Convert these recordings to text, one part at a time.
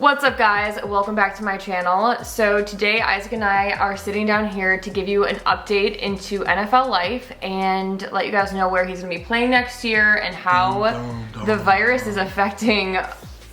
What's up guys, welcome back to my channel. So today Isaac and I are sitting down here to give you an update into NFL life and let you guys know where he's gonna be playing next year and how the virus is affecting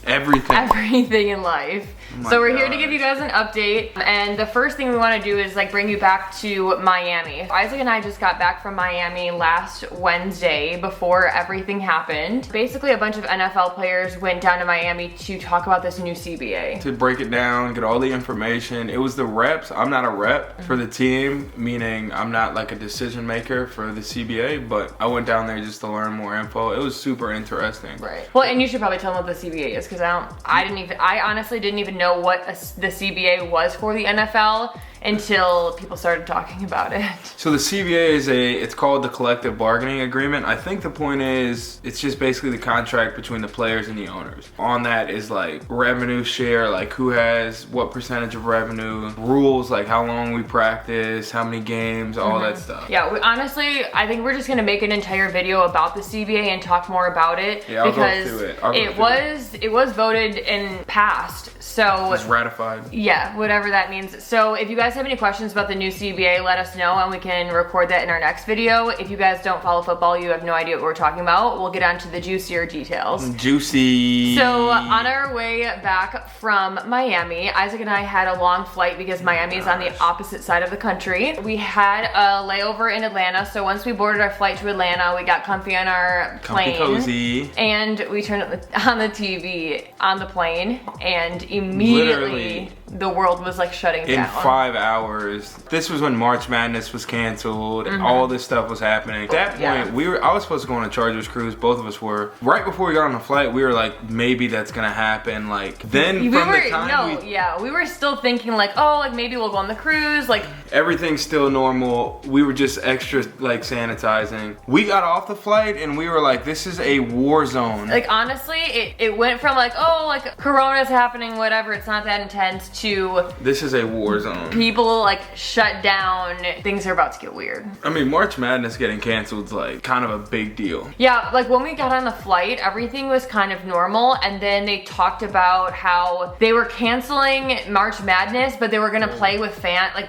everything in life. So we're here to give you guys an update, and the first thing we want to do is like bring you back to Miami. Isaac and I just got back from Miami last Wednesday before everything happened. Basically a bunch of NFL players went down to Miami to talk about this new CBA. To break it down, get all the information. It was the reps. I'm not a rep for the team, meaning I'm not like a decision maker for the CBA, but I went down there just to learn more info. It was super interesting. Right. Well, and you should probably tell them what the CBA is, because I honestly didn't even know what the CBA was for the NFL until people started talking about it. So the CBA is it's called the collective bargaining agreement. I think the point is it's just basically the contract between the players and the owners. On that is like revenue share, like who has what percentage of revenue, rules like how long we practice, how many games, all that stuff. Yeah, honestly, I think we're just gonna make an entire video about the CBA and talk more about it, yeah, because it was voted and passed. So it's ratified. Yeah, whatever that means. So if you guys have any questions about the new CBA, let us know and we can record that in our next video. If you guys don't follow football, you have no idea what we're talking about. We'll get on to the juicier details. Juicy. So on our way back from Miami, Isaac and I had a long flight because Miami is on the opposite side of the country. We had a layover in Atlanta, so once we boarded our flight to Atlanta, we got comfy on our plane. Cozy. And we turned on the TV on the plane, and immediately the world was like shutting down. In 5 hours. This was when March Madness was canceled and all this stuff was happening. At that point, I was supposed to go on a Chargers cruise, both of us were. Right before we got on the flight, we were like, maybe that's gonna happen. Like then we were still thinking like, oh, like maybe we'll go on the cruise, like everything's still normal. We were just extra like sanitizing. We got off the flight and we were like, this is a war zone. Like honestly, it went from like, oh, like Corona's happening, whatever, it's not that intense, to this is a war zone. People like shut down, things are about to get weird. I mean, March Madness getting canceled is like kind of a big deal. Yeah, like when we got on the flight, everything was kind of normal, and then they talked about how they were canceling March Madness, but they were gonna play with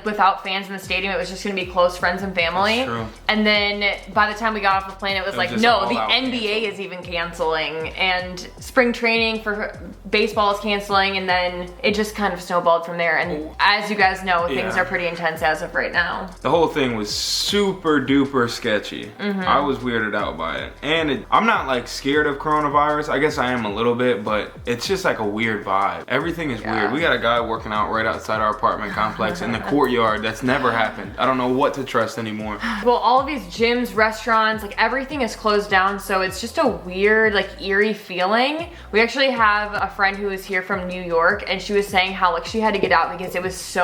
without fans in the stadium. It was just gonna be close friends and family. That's true. And then by the time we got off the plane, it was like, no, the NBA is even canceling, and spring training for baseball is canceling, and then it just kind of snowballed from there. And as you guys know, things are pretty intense as of right now. The whole thing was super duper sketchy. I was weirded out by it. And I'm not like scared of coronavirus. I guess I am a little bit, but it's just like a weird vibe. Everything is weird. We got a guy working out right outside our apartment complex in the courtyard. That's never happened. I don't know what to trust anymore. Well, all of these gyms, restaurants, like everything is closed down, so it's just a weird, like eerie feeling. We actually have a friend who is here from New York, and she was saying how like she had to get out because it was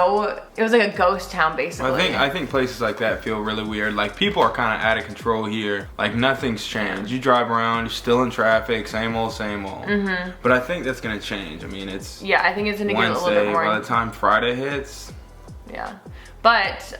like a ghost town basically. I think places like that feel really weird. Like people are kind of out of control here. Like nothing's changed. You drive around, you're still in traffic, same old, same old. But I think that's gonna change. I mean, it's I think it's gonna Wednesday, get a little bit more. By the time Friday hits. Yeah, but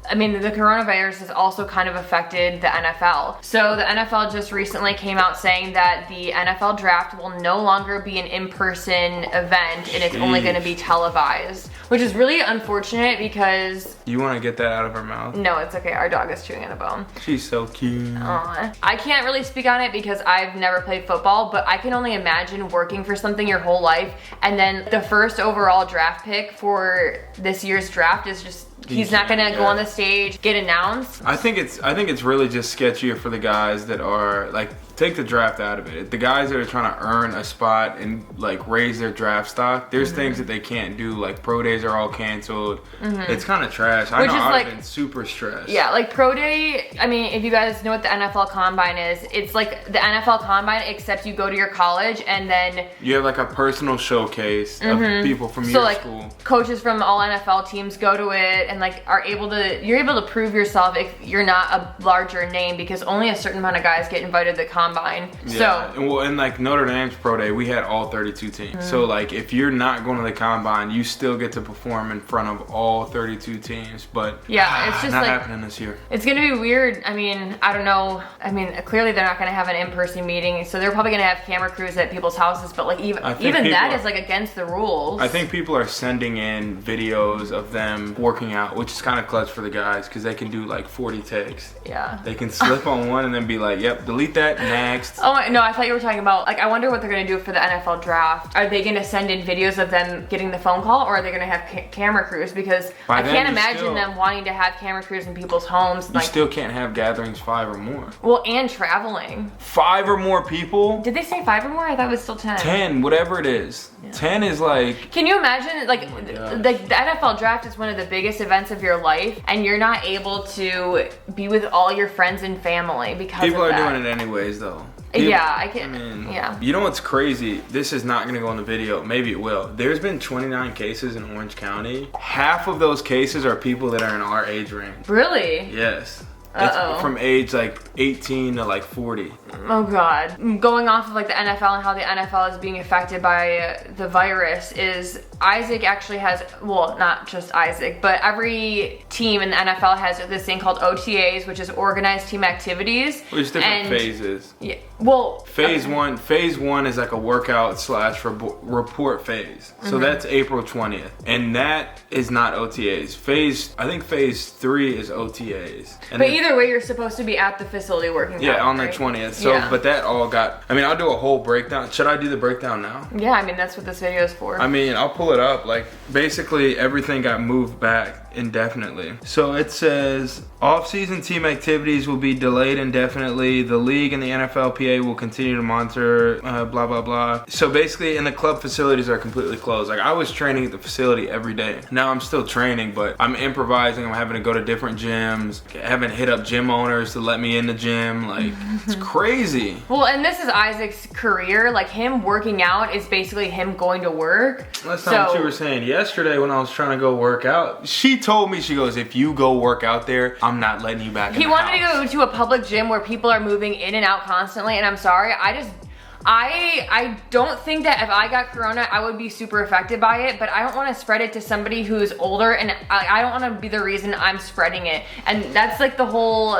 I mean, the coronavirus has also kind of affected the NFL. So the NFL just recently came out saying that the NFL draft will no longer be an in-person event, and it's only going to be televised, which is really unfortunate because... You want to get that out of her mouth? No, it's okay. Our dog is chewing on a bone. She's so cute. Aww. I can't really speak on it because I've never played football, but I can only imagine working for something your whole life, and then the first overall draft pick for this year's draft is just... He's not gonna go on the stage, get announced. I think it's really just sketchier for the guys that are like, take the draft out of it. The guys that are trying to earn a spot and like raise their draft stock, there's things that they can't do. Like pro days are all canceled. It's kind of trash. I know I've been super stressed. Yeah, like pro day, I mean, if you guys know what the NFL Combine is, it's like the NFL Combine except you go to your college and then... You have like a personal showcase of people from your school. Coaches from all NFL teams go to it and like you're able to prove yourself if you're not a larger name, because only a certain amount of guys get invited to the Combine. combine. Yeah. So and like Notre Dame's pro day, we had all 32 teams. So like if you're not going to the combine, you still get to perform in front of all 32 teams. But yeah, it's just not like happening this year. it's gonna be weird. I mean, I don't know. I mean, clearly they're not gonna have an in-person meeting, so they're probably gonna have camera crews at people's houses. But like even that is like against the rules. I think people are sending in videos of them working out, which is kind of clutch for the guys because they can do like 40 takes. Yeah. They can slip on one and then be like, "Yep, delete that, next." Oh no, I thought you were talking about, like, I wonder what they're gonna do for the NFL draft. Are they gonna send in videos of them getting the phone call, or are they gonna have camera crews? Because I can't imagine them wanting to have camera crews in people's homes. You like, still can't have gatherings 5 or more. Well, and traveling. 5 or more people? Did they say 5 or more? I thought it was still 10. 10, whatever it is. Yeah. 10 is like... Can you imagine, like, the NFL draft is one of the biggest events of your life, and you're not able to be with all your friends and family because people of that. are doing it anyways, though. People, yeah, I can. I mean, yeah. You know what's crazy? This is not going to go in the video. Maybe it will. There's been 29 cases in Orange County. Half of those cases are people that are in our age range. Really? Yes. Uh-oh. It's from age like 18 to like 40. Oh God. Going off of like the NFL and how the NFL is being affected by the virus is Isaac actually has, well, not just Isaac, but every team in the NFL has this thing called OTAs, which is organized team activities. Which different phases. Yeah. Well, phase one is like a workout / report phase. So that's April 20th. And that is not OTAs. I think phase 3 is OTAs. And but either way, you're supposed to be at the facility working out, on right? the 20th. So, but that all got, I mean, I'll do a whole breakdown. Should I do the breakdown now? Yeah, I mean, that's what this video is for. I mean, I'll pull it up. Like, basically everything got moved back indefinitely. So it says off-season team activities will be delayed indefinitely. The league and the NFLPA will continue to monitor blah blah blah. So basically, and the club facilities are completely closed. Like, I was training at the facility every day. Now I'm still training, but I'm improvising. I'm having to go to different gyms. Having to hit up gym owners to let me in the gym. Like, it's crazy. Well, and this is Isaac's career. Like, him working out is basically him going to work. That's not what you were saying yesterday when I was trying to go work out. She told me, she goes, if you go work out there, I'm not letting you back in the house. He wanted to go to a public gym where people are moving in and out constantly, and I'm sorry, I don't think that if I got corona, I would be super affected by it, but I don't want to spread it to somebody who's older, and I don't want to be the reason I'm spreading it. And that's like the whole...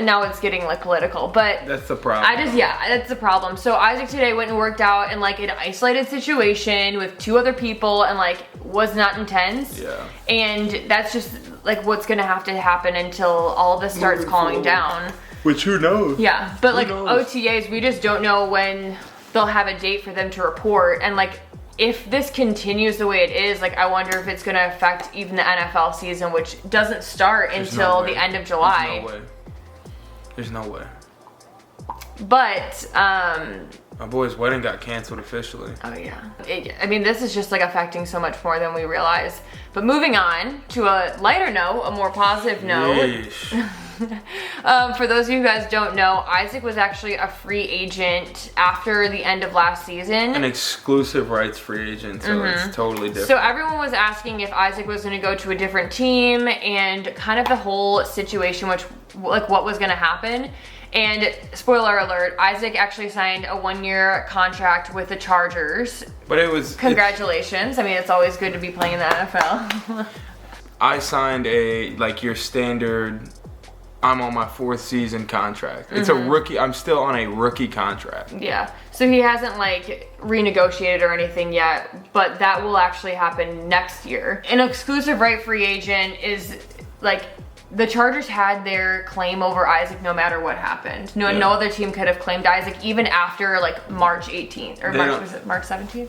Now it's getting like political, but that's the problem. That's the problem. So Isaac today went and worked out in like an isolated situation with 2 other people and like was not intense. Yeah. And that's just like what's gonna have to happen until all of this starts calming down. Which who knows? Yeah, but like OTAs, we just don't know when they'll have a date for them to report. And like, if this continues the way it is, like, I wonder if it's gonna affect even the NFL season, which doesn't start until the end of July. There's no way. But, my boy's wedding got canceled officially. Oh yeah. I mean, this is just like affecting so much more than we realize. But moving on to a lighter note, a more positive note. For those of you guys don't know, Isaac was actually a free agent after the end of last season. An exclusive rights free agent, so it's totally different. So everyone was asking if Isaac was gonna go to a different team and kind of the whole situation, which like what was gonna happen. And spoiler alert, Isaac actually signed a 1-year contract with the Chargers. But it was... Congratulations. I mean, it's always good to be playing in the NFL. I signed your standard, I'm on my 4th season contract. It's a rookie, I'm still on a rookie contract. Yeah, so he hasn't like renegotiated or anything yet, but that will actually happen next year. An exclusive right free agent is like, the Chargers had their claim over Isaac no matter what happened. No other team could have claimed Isaac even after like March 18th or March 17th?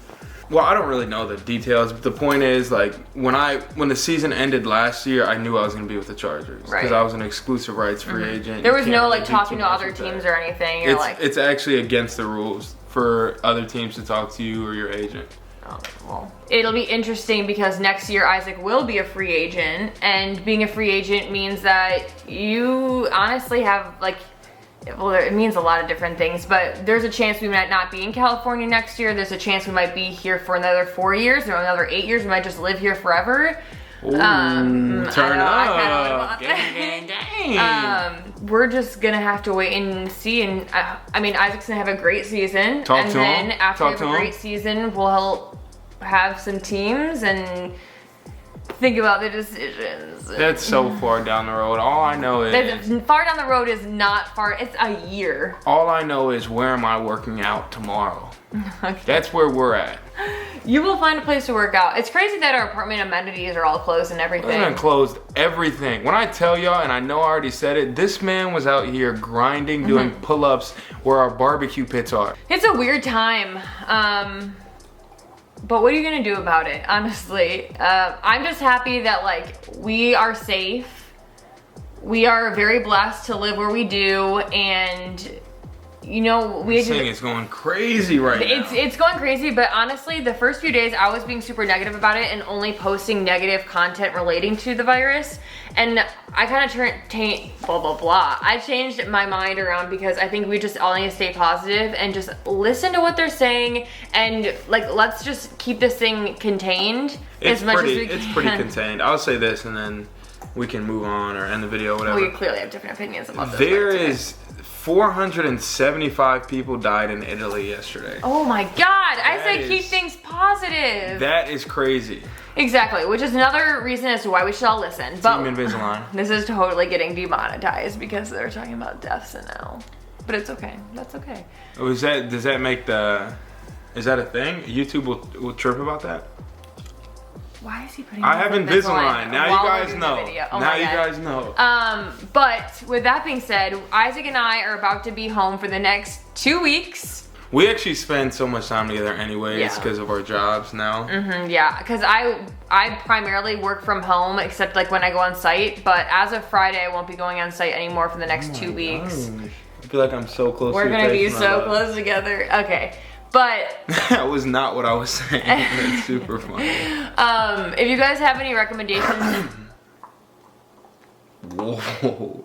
Well, I don't really know the details, but the point is, like, when the season ended last year, I knew I was going to be with the Chargers. Because I was an exclusive rights free agent. There was no, like, talking to other teams or anything. It's actually against the rules for other teams to talk to you or your agent. Oh, well. It'll be interesting because next year Isaac will be a free agent, and being a free agent means that you honestly have, like, well, it means a lot of different things, but there's a chance we might not be in California next year. There's a chance we might be here for another 4 years or another 8 years. We might just live here forever. Ooh, turn up. Gang, gang, gang. we're just gonna have to wait and see. And I mean, Isaac's gonna have a great season. Talk to him. And then after we Talk have to a him. great season, we'll have some teams and think about the decisions. That's so far down the road. All I know is Far down the road is not far. It's a year. all I know is where am I working out tomorrow? Okay. That's where we're at. You will find a place to work out. It's crazy that our apartment amenities are all closed and everything. They done closed everything. When I tell y'all, and I know I already said it, this man was out here grinding, doing pull-ups where our barbecue pits are. It's a weird time. But what are you gonna do about it, honestly? I'm just happy that like we are safe. We are very blessed to live where we do, and you know, This thing is going crazy right now. it's going crazy, but honestly, the first few days I was being super negative about it and only posting negative content relating to the virus. And I kind of I changed my mind around because I think we just all need to stay positive and just listen to what they're saying, and like let's just keep this thing contained as much as we can. It's pretty contained. I'll say this and then we can move on or end the video, whatever. We clearly have different opinions about this. There is 475 people died in Italy yesterday. Oh my God, I say is- keep things positive. That is crazy. Exactly, which is another reason as to why we should all listen. Team But Invisalign. this is totally getting demonetized because they're talking about deaths now. But it's okay, that's okay. Oh, does that make is that a thing? YouTube will trip about that? Why is he putting I have Invisalign. Now you while we're guys doing the know. video? Oh Now my you God. guys know. But with that being said, Isaac and I are about to be home for the next 2 weeks. We actually spend so much time together anyways Yeah. because of our jobs now. Yeah, because I primarily work from home except like when I go on site, but as of Friday I won't be going on site anymore for the next 2 weeks. I feel like I'm so close We're to your gonna be face when I so laugh. close together. Okay. But That was not what I was saying. That's super funny. if you guys have any recommendations, Whoa.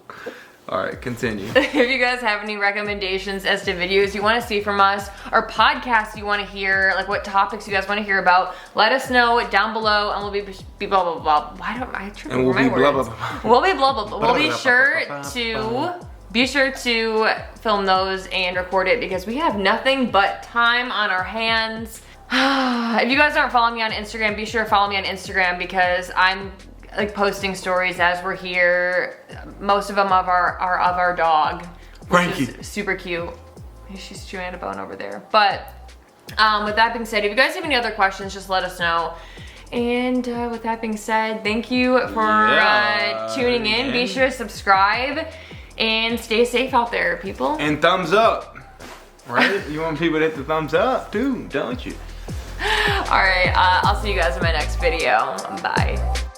Alright, continue. if you guys have any recommendations as to videos you want to see from us or podcasts you want to hear, like what topics you guys want to hear about, let us know down below and we'll be blah blah blah. Why don't I trip And over we'll my be blah, words? blah, blah, blah. We'll be blah blah blah. We'll be Blah, sure blah, blah, to film those and record it because we have nothing but time on our hands. If you guys aren't following me on Instagram, be sure to follow me on Instagram because I'm like posting stories as we're here. Most of them are of our dog, which Frankie. is super cute. She's chewing at a bone over there. But with that being said, if you guys have any other questions, just let us know. And with that being said, thank you for tuning in. Be sure to subscribe and stay safe out there, people. And thumbs up. Right? You want people to hit the thumbs up too, don't you? All right, I'll see you guys in my next video. Bye.